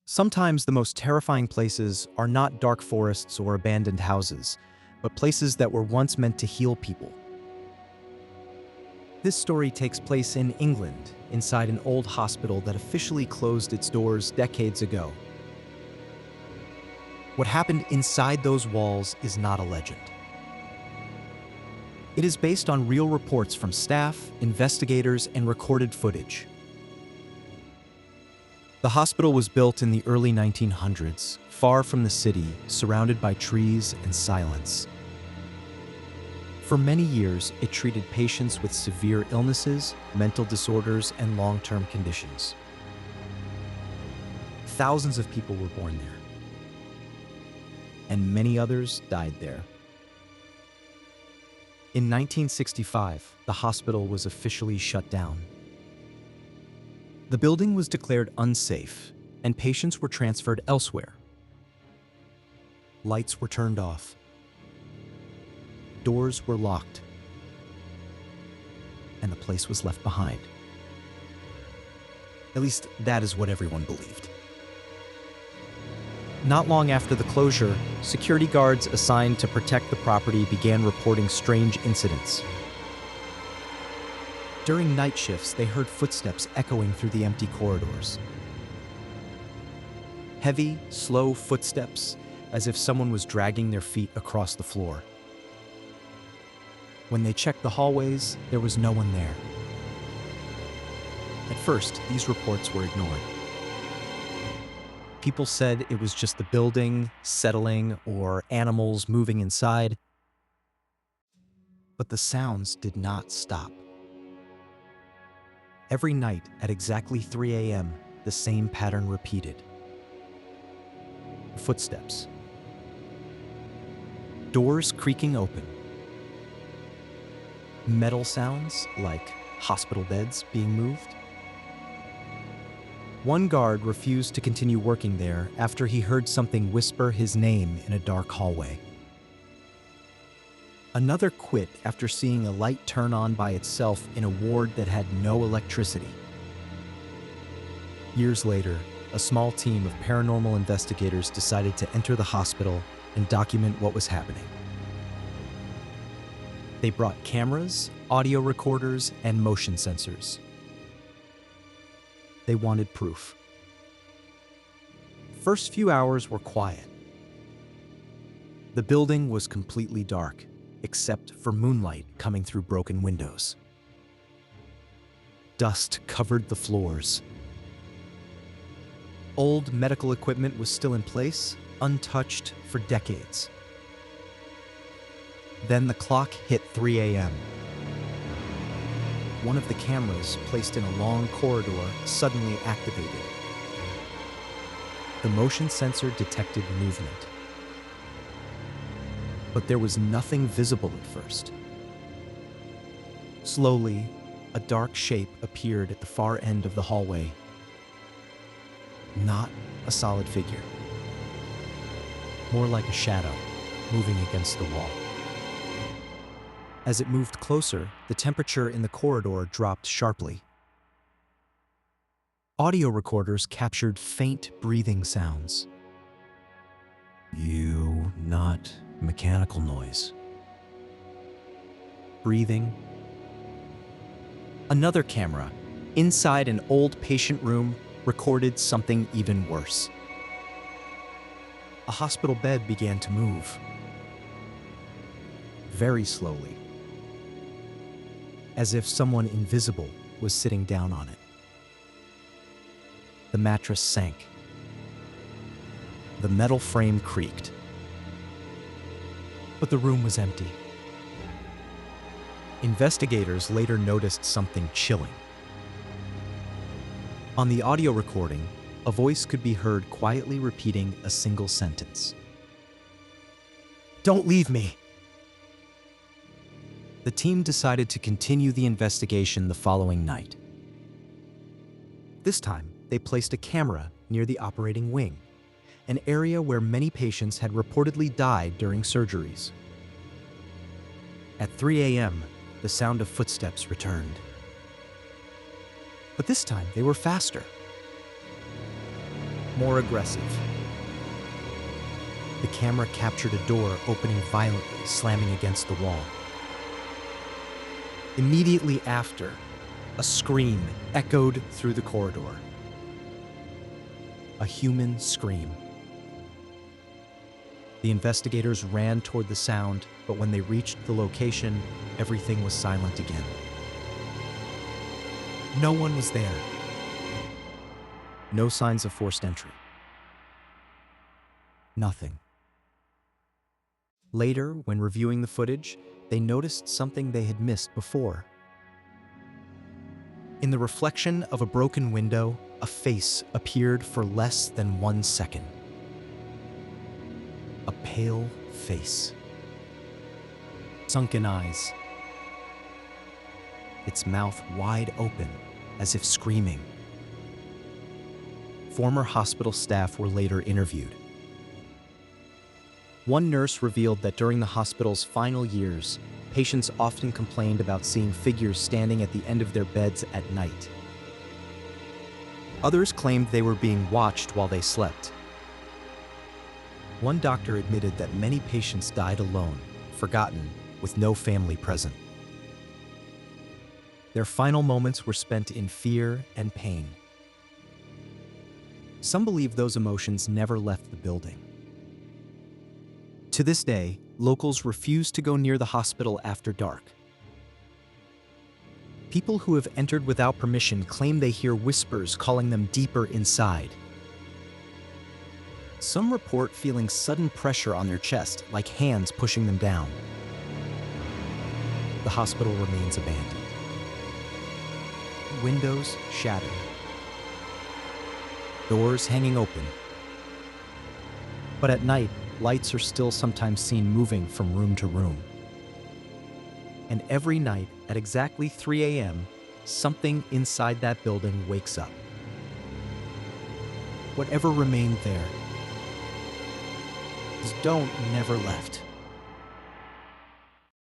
Sometimes the most terrifying places are not dark forests or abandoned houses, but places that were once meant to heal people. This story takes place in England, inside an old hospital that officially closed its doors decades ago. What happened inside those walls is not a legend. It is based on real reports from staff, investigators, and recorded footage. The hospital was built in the early 1900s, far from the city, surrounded by trees and silence. For many years, it treated patients with severe illnesses, mental disorders, and long-term conditions. Thousands of people were born there, and many others died there. In 1965, the hospital was officially shut down. The building was declared unsafe, and patients were transferred elsewhere. Lights were turned off. Doors were locked. And the place was left behind. At least, that is what everyone believed. Not long after the closure, security guards assigned to protect the property began reporting strange incidents. During night shifts, they heard footsteps echoing through the empty corridors. Heavy, slow footsteps, as if someone was dragging their feet across the floor. When they checked the hallways, there was no one there. At first, these reports were ignored. People said it was just the building settling or animals moving inside. But the sounds did not stop. Every night at exactly 3 a.m., the same pattern repeated. Footsteps. Doors creaking open. Metal sounds like hospital beds being moved. One guard refused to continue working there after he heard something whisper his name in a dark hallway. Another quit after seeing a light turn on by itself in a ward that had no electricity. Years later, a small team of paranormal investigators decided to enter the hospital and document what was happening. They brought cameras, audio recorders, and motion sensors. They wanted proof. First few hours were quiet. The building was completely dark, except for moonlight coming through broken windows. Dust covered the floors. Old medical equipment was still in place, untouched for decades. Then the clock hit 3 a.m. One of the cameras placed in a long corridor suddenly activated. The motion sensor detected movement. But there was nothing visible at first. Slowly, a dark shape appeared at the far end of the hallway. Not a solid figure. More like a shadow moving against the wall. As it moved closer, the temperature in the corridor dropped sharply. Audio recorders captured faint breathing sounds. Not mechanical noise. Breathing. Another camera, inside an old patient room, recorded something even worse. A hospital bed began to move. Very slowly. As if someone invisible was sitting down on it. The mattress sank. The metal frame creaked. But the room was empty. Investigators later noticed something chilling. On the audio recording, a voice could be heard quietly repeating a single sentence. "Don't leave me." The team decided to continue the investigation the following night. This time, they placed a camera near the operating wing, an area where many patients had reportedly died during surgeries. At 3 a.m., the sound of footsteps returned. But this time, they were faster. more aggressive. The camera captured a door opening violently, slamming against the wall. Immediately after, a scream echoed through the corridor. A human scream. The investigators ran toward the sound, but when they reached the location, everything was silent again. No one was there. No signs of forced entry. Nothing. Later, when reviewing the footage, they noticed something they had missed before. In the reflection of a broken window, a face appeared for less than 1 second. A pale face. Sunken eyes. Its mouth wide open, as if screaming. Former hospital staff were later interviewed. One nurse revealed that during the hospital's final years, patients often complained about seeing figures standing at the end of their beds at night. Others claimed they were being watched while they slept. One doctor admitted that many patients died alone, forgotten, with no family present. Their final moments were spent in fear and pain. Some believe those emotions never left the building. To this day, locals refuse to go near the hospital after dark. People who have entered without permission claim they hear whispers calling them deeper inside. Some report feeling sudden pressure on their chest, like hands pushing them down. The hospital remains abandoned. Windows shattered. Doors hanging open. But at night, lights are still sometimes seen moving from room to room. And every night at exactly 3 a.m., something inside that building wakes up. Whatever remained there, stone never left.